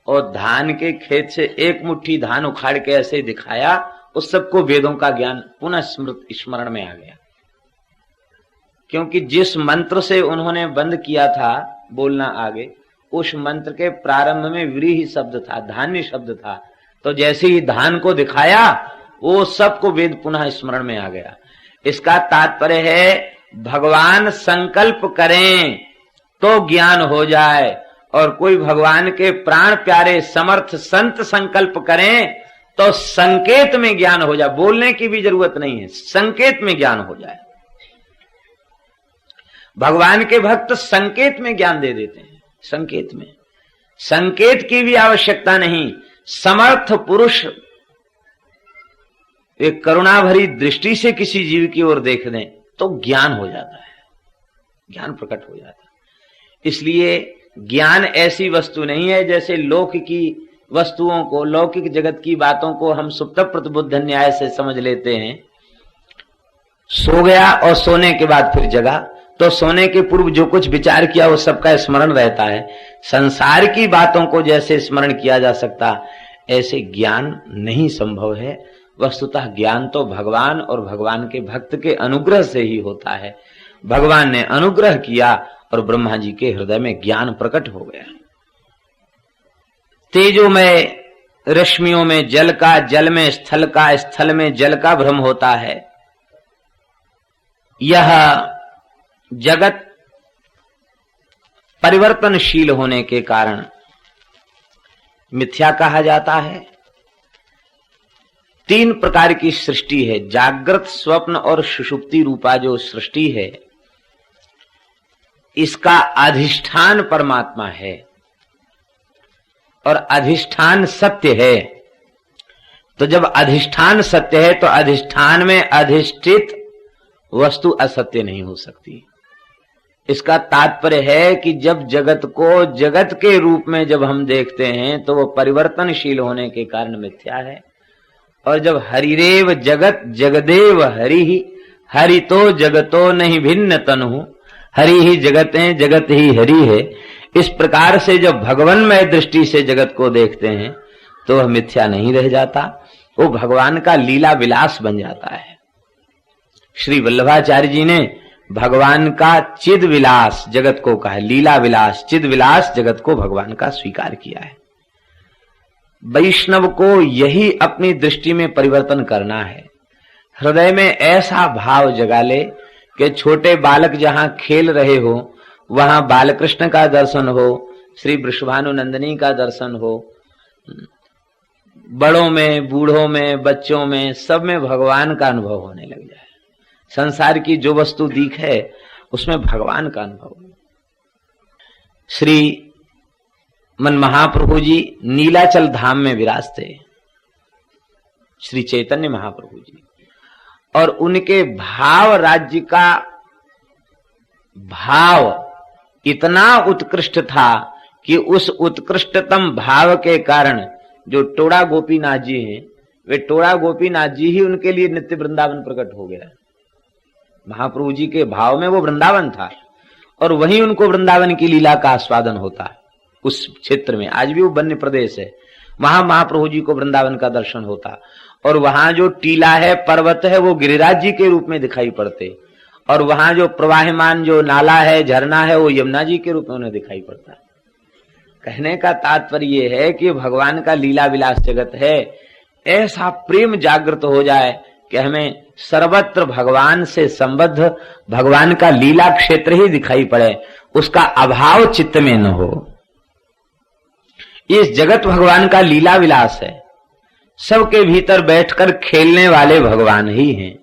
S1: और धान के खेत से एक मुट्ठी धान उखाड़ के ऐसे दिखाया, उस सबको वेदों का ज्ञान पुनः स्मरण में आ गया। क्योंकि जिस मंत्र से उन्होंने बंद किया था बोलना आगे, उस मंत्र के प्रारंभ में व्रीहि शब्द था, धान्य शब्द था। तो जैसे ही धान को दिखाया वो सबको वेद पुनः स्मरण में आ गया। इसका तात्पर्य है भगवान संकल्प करें तो ज्ञान हो जाए, और कोई भगवान के प्राण प्यारे समर्थ संत संकल्प करें तो संकेत में ज्ञान हो जाए, बोलने की भी जरूरत नहीं है, संकेत में ज्ञान हो जाए। भगवान के भक्त संकेत में ज्ञान दे देते हैं, संकेत में, संकेत की भी आवश्यकता नहीं। समर्थ पुरुष एक करुणा भरी दृष्टि से किसी जीव की ओर देख दें तो ज्ञान हो जाता है, ज्ञान प्रकट हो जाता है। इसलिए ज्ञान ऐसी वस्तु नहीं है जैसे लौकिक की वस्तुओं को, लौकिक जगत की बातों को हम सुप्त प्रतिबुद्ध न्याय से समझ लेते हैं। सो गया और सोने के बाद फिर जगा, तो सोने के पूर्व जो कुछ विचार किया वो सबका स्मरण रहता है। संसार की बातों को जैसे स्मरण किया जा सकता, ऐसे ज्ञान नहीं संभव है। वस्तुतः ज्ञान तो भगवान और भगवान के भक्त के अनुग्रह से ही होता है। भगवान ने अनुग्रह किया और ब्रह्मा जी के हृदय में ज्ञान प्रकट हो गया। तेजोमय रश्मियों में जल का, जल में स्थल का, स्थल में जल का भ्रम होता है। यह जगत परिवर्तनशील होने के कारण मिथ्या कहा जाता है। 3 प्रकार की सृष्टि है, जागृत, स्वप्न और सुषुप्ति रूपा जो सृष्टि है, इसका अधिष्ठान परमात्मा है और अधिष्ठान सत्य है। तो जब अधिष्ठान सत्य है तो अधिष्ठान में अधिष्ठित वस्तु असत्य नहीं हो सकती। इसका तात्पर्य है कि जब जगत को जगत के रूप में जब हम देखते हैं तो वो परिवर्तनशील होने के कारण मिथ्या है, और जब हरिरेव जगत जगदेव हरि, हरि तो जगतो नहीं भिन्न तनु, हरि ही जगत है, जगत ही हरि है। इस प्रकार से जब भगवानमय दृष्टि से जगत को देखते हैं तो वह मिथ्या नहीं रह जाता, वो भगवान का लीला विलास बन जाता है। श्री वल्लभाचार्य जी ने भगवान का चिद विलास जगत को कहा है, लीला विलास, चिद विलास जगत को भगवान का स्वीकार किया है। वैष्णव को यही अपनी दृष्टि में परिवर्तन करना है, हृदय में ऐसा भाव जगा ले कि छोटे बालक जहां खेल रहे हो वहां बालकृष्ण का दर्शन हो, श्री वृषभानुनंदिनी का दर्शन हो, बड़ों में, बूढ़ों में, बच्चों में, सब में भगवान का अनुभव होने लग जाए। संसार की जो वस्तु दिख है उसमें भगवान का अनुभव हो। श्री मन महाप्रभु जी नीलाचल धाम में विराजते, श्री चैतन्य महाप्रभु जी, और उनके भाव राज्य का भाव इतना उत्कृष्ट था कि उस उत्कृष्टतम भाव के कारण जो टोड़ा गोपीनाथ जी हैं, वे टोड़ा गोपीनाथ जी ही उनके लिए नित्य वृंदावन प्रकट हो गया। महाप्रभु जी के भाव में वो वृंदावन था और वहीं उनको वृंदावन की लीला का आस्वादन होता है। उस क्षेत्र में आज भी वो वन्य प्रदेश है, वहां महाप्रभु जी को वृंदावन का दर्शन होता, और वहां जो टीला है, पर्वत है, वो गिरिराज जी के रूप में दिखाई पड़ते, और वहां जो प्रवाहमान जो नाला है, झरना है, वो यमुना जी के रूप में उन्हें दिखाई पड़ता। कहने का तात्पर्य ये है कि भगवान का लीला विलास जगत है, ऐसा प्रेम जागृत हो जाए कि हमें सर्वत्र भगवान से संबद्ध भगवान का लीला क्षेत्र ही दिखाई पड़े, उसका अभाव चित्त में न हो। इस जगत भगवान का लीला विलास है, सबके भीतर बैठकर खेलने वाले भगवान ही हैं।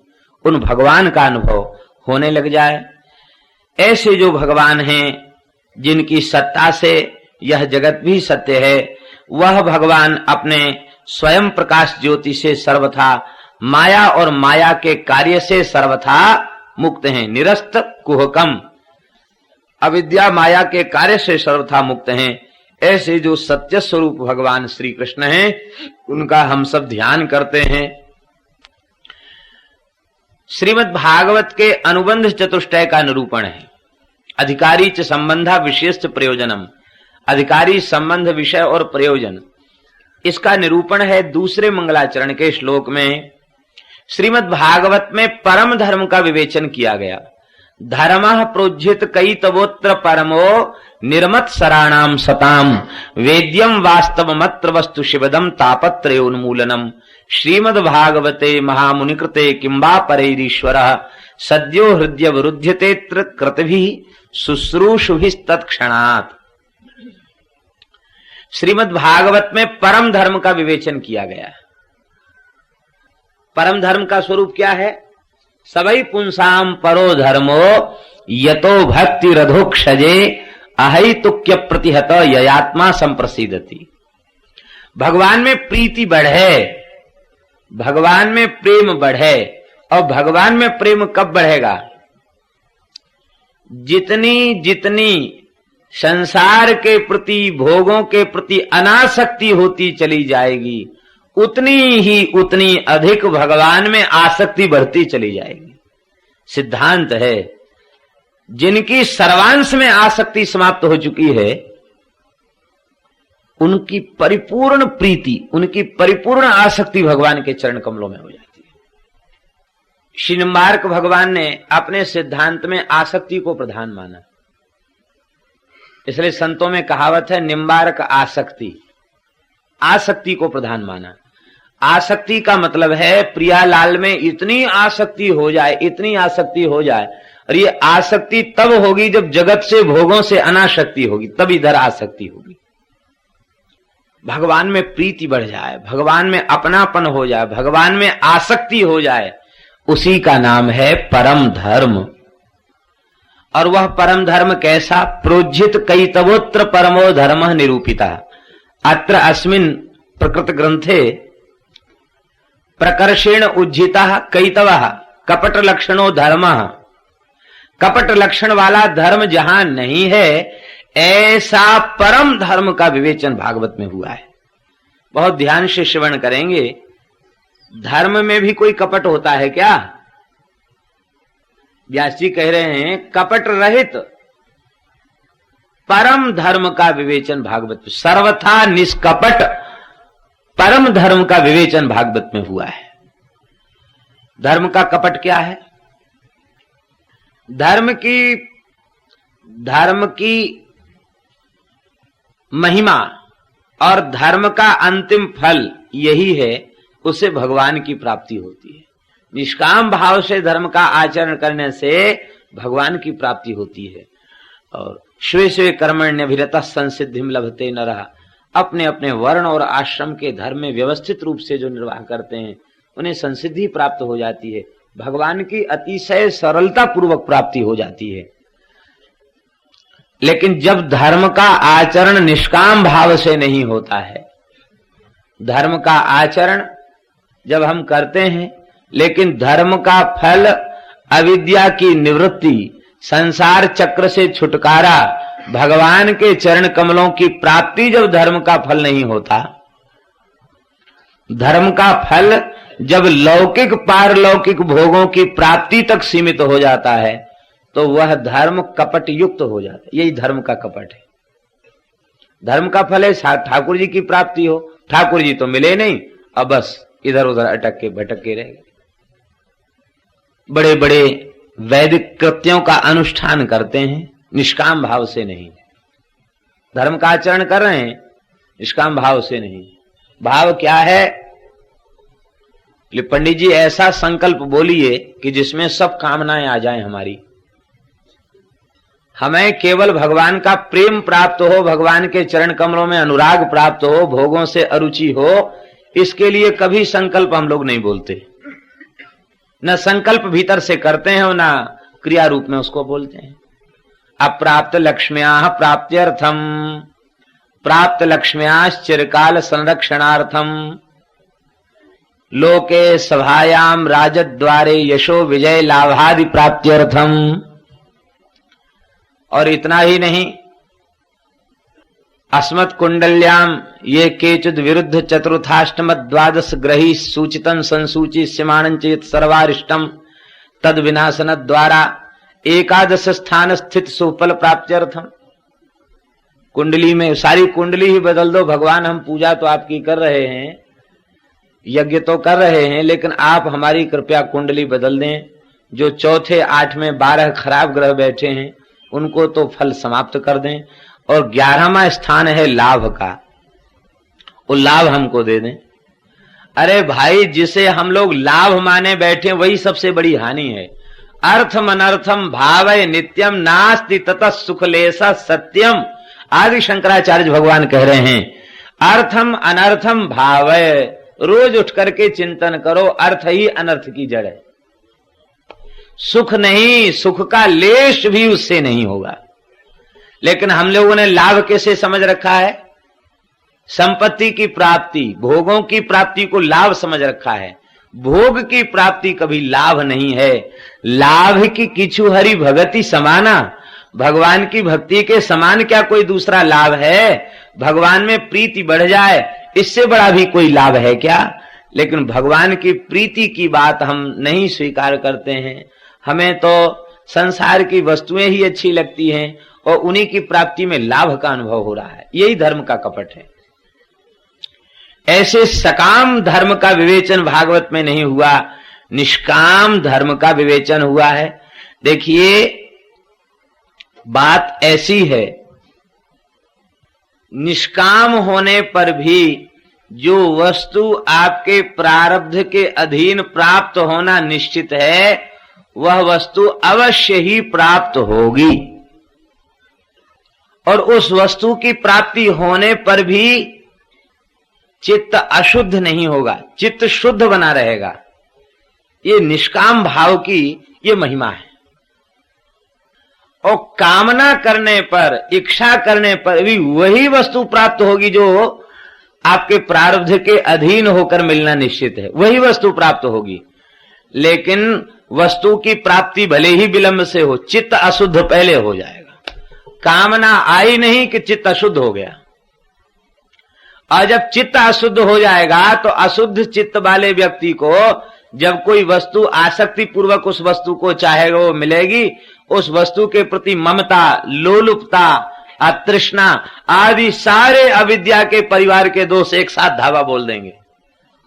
S1: उन भगवान का अनुभव होने लग जाए। ऐसे जो भगवान हैं जिनकी सत्ता से यह जगत भी सत्य है, वह भगवान अपने स्वयं प्रकाश ज्योति से सर्वथा माया और माया के कार्य से सर्वथा मुक्त हैं। निरस्त कुहकम, अविद्या माया के कार्य से सर्वथा मुक्त हैं। ऐसे जो सत्य स्वरूप भगवान श्री कृष्ण हैं, उनका हम सब ध्यान करते हैं। श्रीमद् भागवत के अनुबंध चतुष्टय का निरूपण है। अधिकारी च संबंधा विशेष प्रयोजनम, अधिकारी संबंध विषय और प्रयोजन, इसका निरूपण है दूसरे मंगलाचरण के श्लोक में। श्रीमद् भागवत में परम धर्म का विवेचन किया गया। धर्मः प्रोज्झित कैतवोत्र परमो निर्मत सराणाम सताम वेद्यम वास्तवमत्र वस्तु शिवदम तापत्रयोन्मूलनम श्रीमद् भागवते महामुनिकृते किंबा परैरीश्वरः सद्यो हृदय विरुध्यतेत्र कृतभिः शुश्रूषुभिस्तत्क्षणात्। श्रीमद् भागवत में परम धर्म का विवेचन किया गया है। परम धर्म का स्वरूप क्या है? सबई पुंसाम परो धर्मो यतो भक्ति रधोक्षजे अहैतुक्य प्रतिहत ययात्मा संप्रसिद्धति। भगवान में प्रीति बढ़े, भगवान में प्रेम बढ़े। और भगवान में प्रेम कब बढ़ेगा? जितनी जितनी संसार के प्रति, भोगों के प्रति अनासक्ति होती चली जाएगी, उतनी अधिक भगवान में आसक्ति बढ़ती चली जाएगी। सिद्धांत है, जिनकी सर्वांश में आसक्ति समाप्त हो चुकी है, उनकी परिपूर्ण प्रीति, उनकी परिपूर्ण आसक्ति भगवान के चरण कमलों में हो जाती है। श्री निम्बार्क भगवान ने अपने सिद्धांत में आसक्ति को प्रधान माना, इसलिए संतों में कहावत है निम्बार्क आसक्ति, आसक्ति को प्रधान माना। आसक्ति का मतलब है प्रियालाल में इतनी आसक्ति हो जाए, इतनी आसक्ति हो जाए, और ये आसक्ति तब होगी जब जगत से, भोगों से अनासक्ति होगी, तब इधर आसक्ति होगी। भगवान में प्रीति बढ़ जाए, भगवान में अपनापन हो जाए, भगवान में आसक्ति हो जाए, उसी का नाम है परम धर्म। और वह परम धर्म कैसा? प्रोज्झित कैतवोत्र परमो धर्म निरूपिता। अत्र अस्मिन् प्रकृत ग्रंथे प्रकर्षेण उज्झिता कैतवः कपट लक्षणो धर्मः कपट लक्षण वाला धर्म जहां नहीं है, ऐसा परम धर्म का विवेचन भागवत में हुआ है। बहुत ध्यान से श्रवण करेंगे। धर्म में भी कोई कपट होता है क्या? व्यास जी कह रहे हैं कपट रहित परम धर्म का विवेचन भागवत में, सर्वथा निष्कपट परम धर्म का विवेचन भागवत में हुआ है। धर्म का कपट क्या है? धर्म की महिमा और धर्म का अंतिम फल यही है, उससे भगवान की प्राप्ति होती है। निष्काम भाव से धर्म का आचरण करने से भगवान की प्राप्ति होती है। और स्वे स्वे कर्मण्यभिरतः संसिद्धिम लभते नरः, अपने अपने वर्ण और आश्रम के धर्म में व्यवस्थित रूप से जो निर्वाह करते हैं उन्हें संसिद्धि प्राप्त हो जाती है, भगवान की अतिशय सरलता पूर्वक प्राप्ति हो जाती है। लेकिन जब धर्म का आचरण निष्काम भाव से नहीं होता है, धर्म का आचरण जब हम करते हैं लेकिन धर्म का फल अविद्या की निवृत्ति, संसार चक्र से छुटकारा, भगवान के चरण कमलों की प्राप्ति, जब धर्म का फल नहीं होता, धर्म का फल जब लौकिक पारलौकिक भोगों की प्राप्ति तक सीमित हो जाता है तो वह धर्म कपट युक्त हो जाता है। यही धर्म का कपट है। धर्म का फल है ठाकुर जी की प्राप्ति हो, ठाकुर जी तो मिले नहीं, अब बस इधर उधर अटक के भटक के रह गए। बड़े बड़े वैदिक कृत्यों का अनुष्ठान करते हैं, निष्काम भाव से नहीं। धर्म का आचरण कर रहे हैं, निष्काम भाव से नहीं। भाव क्या है? पंडित जी ऐसा संकल्प बोलिए कि जिसमें सब कामनाएं आ जाएं हमारी। हमें केवल भगवान का प्रेम प्राप्त हो, भगवान के चरण कमलों में अनुराग प्राप्त हो, भोगों से अरुचि हो, इसके लिए कभी संकल्प हम लोग नहीं बोलते। न संकल्प भीतर से करते हैं और न क्रिया रूप में उसको बोलते हैं। अप्राप्त लक्ष्म्याः प्राप्त्यर्थम प्राप्त लक्ष्म्याश्च चिरकाल संरक्षणार्थम लोके सभायाम राजद्वारे यशो विजय लाभादि प्राप्त्यर्थम। और इतना ही नहीं, अस्मत् कुंडल्याम ये केचिद विरुद्ध चतुर्थाष्टम द्वादश ग्रही सूचितं संसूची स्यमानंचित सर्वारिष्टम तद विनाशन द्वारा एकादश स्थान स्थित सुफल प्राप्त्यर्थम। कुंडली में सारी कुंडली ही बदल दो भगवान, हम पूजा तो आपकी कर रहे हैं, यज्ञ तो कर रहे हैं, लेकिन आप हमारी कृपया कुंडली बदल दें। जो चौथे 8 में 12 खराब ग्रह बैठे हैं उनको तो फल समाप्त कर दें, और 11वां स्थान है लाभ का, वो लाभ हमको दे दें। अरे भाई, जिसे हम लोग लाभ माने बैठे वही सबसे बड़ी हानि है। अर्थम अनर्थम भावय नित्यम नास्ति ततः सुखलेसा सत्यम। आदि शंकराचार्य भगवान कह रहे हैं अर्थम अनर्थम भावय, रोज उठ करके चिंतन करो, अर्थ ही अनर्थ की जड़ है। सुख नहीं, सुख का लेश भी उससे नहीं होगा। लेकिन हम लोगों ने लाभ कैसे समझ रखा है? संपत्ति की प्राप्ति, भोगों की प्राप्ति को लाभ समझ रखा है। भोग की प्राप्ति कभी लाभ नहीं है। लाभ की किछु हरि भगति समाना, भगवान की भक्ति के समान क्या कोई दूसरा लाभ है? भगवान में प्रीति बढ़ जाए, इससे बड़ा भी कोई लाभ है क्या? लेकिन भगवान की प्रीति की बात हम नहीं स्वीकार करते हैं। हमें तो संसार की वस्तुएं ही अच्छी लगती हैं और उन्हीं की प्राप्ति में लाभ का अनुभव हो रहा है। यही धर्म का कपट है। ऐसे सकाम धर्म का विवेचन भागवत में नहीं हुआ, निष्काम धर्म का विवेचन हुआ है। देखिए, बात ऐसी है, निष्काम होने पर भी जो वस्तु आपके प्रारब्ध के अधीन प्राप्त होना निश्चित है, वह वस्तु अवश्य ही प्राप्त होगी। और उस वस्तु की प्राप्ति होने पर भी चित्त अशुद्ध नहीं होगा, चित्त शुद्ध बना रहेगा। ये निष्काम भाव की ये महिमा है। और कामना करने पर, इच्छा करने पर भी वही वस्तु प्राप्त होगी जो आपके प्रारब्ध के अधीन होकर मिलना निश्चित है, वही वस्तु प्राप्त होगी। लेकिन वस्तु की प्राप्ति भले ही विलंब से हो, चित्त अशुद्ध पहले हो जाएगा। कामना आई नहीं कि चित्त अशुद्ध हो गया, और जब चित्त अशुद्ध हो जाएगा तो अशुद्ध चित्त वाले व्यक्ति को जब कोई वस्तु आसक्ति पूर्वक उस वस्तु को चाहेगा वो मिलेगी, उस वस्तु के प्रति ममता, लोलुपता, अतृष्णा आदि सारे अविद्या के परिवार के दोष एक साथ धावा बोल देंगे,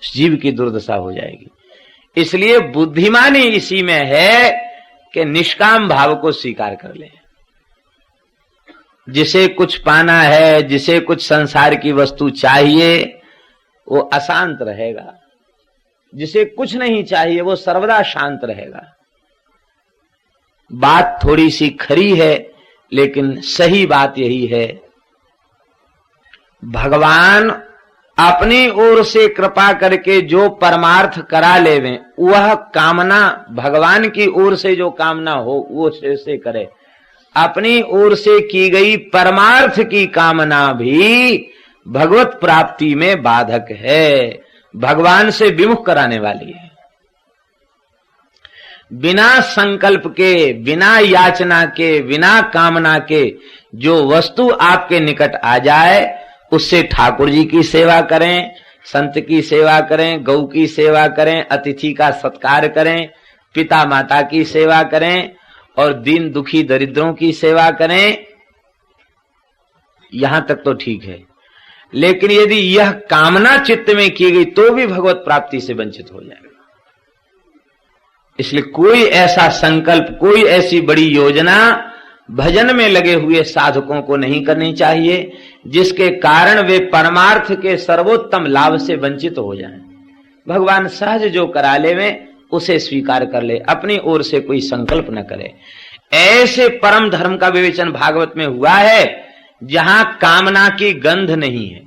S1: जीव की दुर्दशा हो जाएगी। इसलिए बुद्धिमानी इसी में है कि निष्काम भाव को स्वीकार कर ले। जिसे कुछ पाना है, जिसे कुछ संसार की वस्तु चाहिए, वो अशांत रहेगा। जिसे कुछ नहीं चाहिए वो सर्वदा शांत रहेगा। बात थोड़ी सी खरी है, लेकिन सही बात यही है, भगवान अपनी ओर से कृपा करके जो परमार्थ करा लेवें, वह कामना भगवान की ओर से जो कामना हो वो से करे। अपनी ओर से की गई परमार्थ की कामना भी भगवत प्राप्ति में बाधक है, भगवान से विमुख कराने वाली है। बिना संकल्प के, बिना याचना के, बिना कामना के जो वस्तु आपके निकट आ जाए, उससे ठाकुर जी की सेवा करें, संत की सेवा करें, गौ की सेवा करें, अतिथि का सत्कार करें, पिता माता की सेवा करें और दीन दुखी दरिद्रों की सेवा करें, यहां तक तो ठीक है। लेकिन यदि यह कामना चित्त में की गई तो भी भगवत प्राप्ति से वंचित हो जाएगा। इसलिए कोई ऐसा संकल्प, कोई ऐसी बड़ी योजना भजन में लगे हुए साधकों को नहीं करनी चाहिए जिसके कारण वे परमार्थ के सर्वोत्तम लाभ से वंचित हो जाएं। भगवान सहज जो करा ले वे उसे स्वीकार कर ले, अपनी ओर से कोई संकल्प न करे। ऐसे परम धर्म का विवेचन भागवत में हुआ है जहां कामना की गंध नहीं है।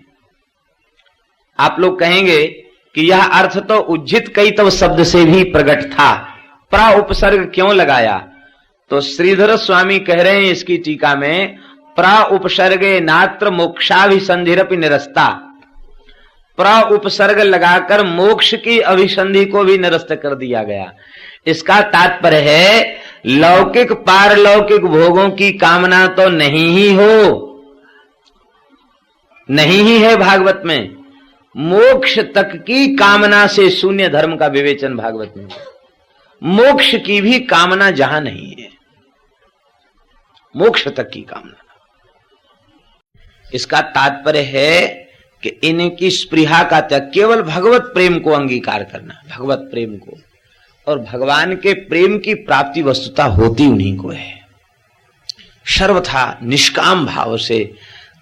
S1: आप लोग कहेंगे कि यह अर्थ तो उज्जित कैतव शब्द से भी प्रकट था, प्रा उपसर्ग क्यों लगाया? तो श्रीधर स्वामी कह रहे हैं इसकी टीका में, प्रा उपसर्गे नात्र मोक्षाभिसंधिरपि निरस्ता। प्रा उपसर्ग लगाकर मोक्ष की अभिसंधि को भी निरस्त कर दिया गया। इसका तात्पर्य है लौकिक पारलौकिक भोगों की कामना तो नहीं ही हो, नहीं ही है भागवत में। मोक्ष तक की कामना से शून्य धर्म का विवेचन भागवत में। मोक्ष की भी कामना जहां नहीं है, मोक्ष तक की कामना। इसका तात्पर्य है कि इनकी स्पृहा का त्याग, केवल भगवत प्रेम को अंगीकार करना, भगवत प्रेम को, और भगवान के प्रेम की प्राप्ति वस्तुता होती उन्हीं को है। सर्वथा निष्काम भाव से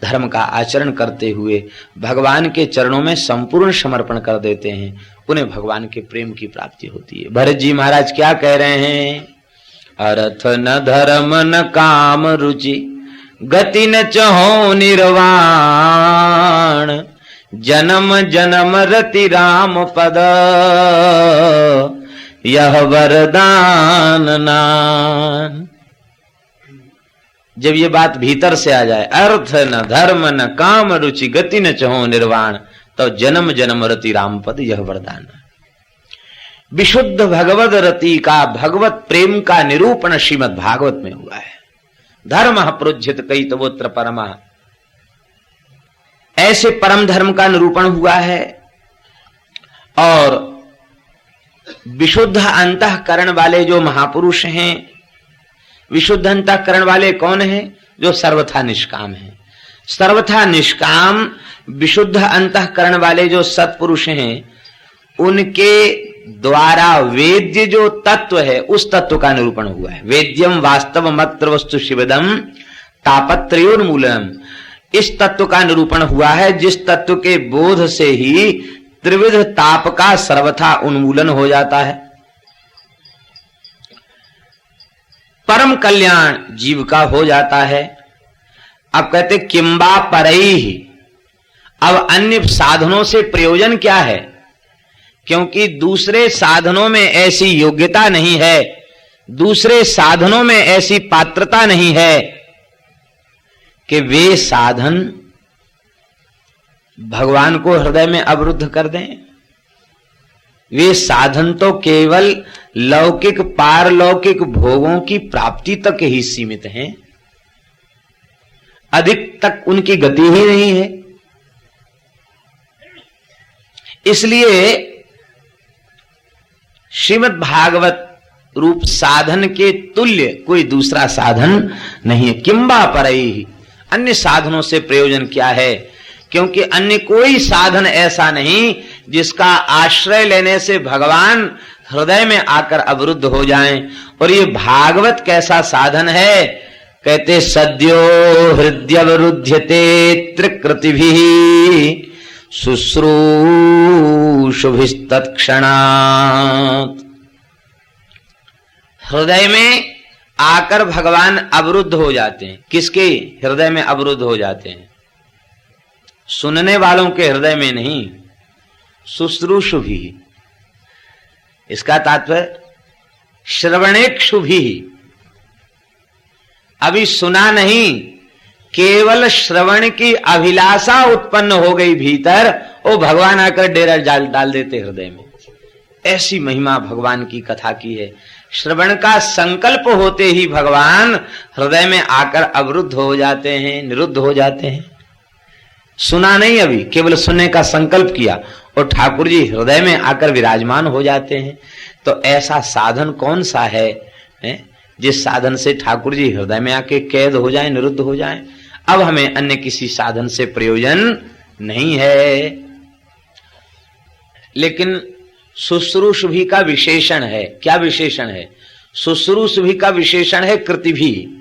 S1: धर्म का आचरण करते हुए भगवान के चरणों में संपूर्ण समर्पण कर देते हैं, उन्हें भगवान के प्रेम की प्राप्ति होती है। भरत जी महाराज क्या कह रहे हैं? अर्थ न धर्म न काम रुचि, गति न चहो निर्वाण, जन्म जन्म रति राम पद, यह वरदान नान। जब ये बात भीतर से आ जाए, अर्थ न धर्म न काम रुचि, गति न चहो निर्वाण, तो जन्म जन्म रति राम पद, यह वरदान। विशुद्ध भगवद रति का, भगवत प्रेम का निरूपण श्रीमद् भागवत में हुआ है। धर्म प्रोज्झित कैतवोत्र परम, ऐसे परम धर्म का निरूपण हुआ है। और विशुद्ध अंतःकरण वाले जो महापुरुष हैं, विशुद्ध अंतःकरण वाले कौन हैं? जो सर्वथा निष्काम हैं। सर्वथा निष्काम विशुद्ध अंतःकरण वाले जो सत्पुरुष हैं, उनके द्वारा वेद्य जो तत्व है उस तत्व का निरूपण हुआ है। वेद्यम वास्तव मत्र वस्तु शिवदम तापत्रयोन्मूलनम, इस तत्व का निरूपण हुआ है जिस तत्व के बोध से ही त्रिविध ताप का सर्वथा उन्मूलन हो जाता है। परम कल्याण जीव का हो जाता है। अब कहते किंबा परैहि, अब अन्य साधनों से प्रयोजन क्या है? क्योंकि दूसरे साधनों में ऐसी योग्यता नहीं है, दूसरे साधनों में ऐसी पात्रता नहीं है कि वे साधन भगवान को हृदय में अवरुद्ध कर दें। वे साधन तो केवल लौकिक पारलौकिक भोगों की प्राप्ति तक ही सीमित हैं, अधिक तक उनकी गति ही नहीं है। इसलिए श्रीमद् भागवत रूप साधन के तुल्य कोई दूसरा साधन नहीं है। किंबा परई, अन्य साधनों से प्रयोजन क्या है? क्योंकि अन्य कोई साधन ऐसा नहीं जिसका आश्रय लेने से भगवान हृदय में आकर अवरुद्ध हो जाएं। और ये भागवत कैसा साधन है? कहते सद्यो हृदयवरुध्यते त्रिकृतिभिः शुश्रूषुभिस्तत्क्षणात्। हृदय में आकर भगवान अवरुद्ध हो जाते हैं। किसके हृदय में अवरुद्ध हो जाते हैं? सुनने वालों के हृदय में नहीं, शुश्रूषुभिः। इसका तात्पर्य श्रवणेक्षुभिः। अभी सुना नहीं, केवल श्रवण की अभिलाषा उत्पन्न हो गई भीतर, वो भगवान आकर डेरा डाल देते हृदय में। ऐसी महिमा भगवान की कथा की है। श्रवण का संकल्प होते ही भगवान हृदय में आकर अवरुद्ध हो जाते हैं, निरुद्ध हो जाते हैं। सुना नहीं, अभी केवल सुनने का संकल्प किया और ठाकुर जी हृदय में आकर विराजमान हो जाते हैं। तो ऐसा साधन कौन सा है, जिस साधन से ठाकुर जी हृदय में आके कैद हो जाएं, निरुद्ध हो जाएं? अब हमें अन्य किसी साधन से प्रयोजन नहीं है। लेकिन शुश्रूषुभि का विशेषण है। क्या विशेषण है? शुश्रूषुभि का विशेषण है कृतिभि।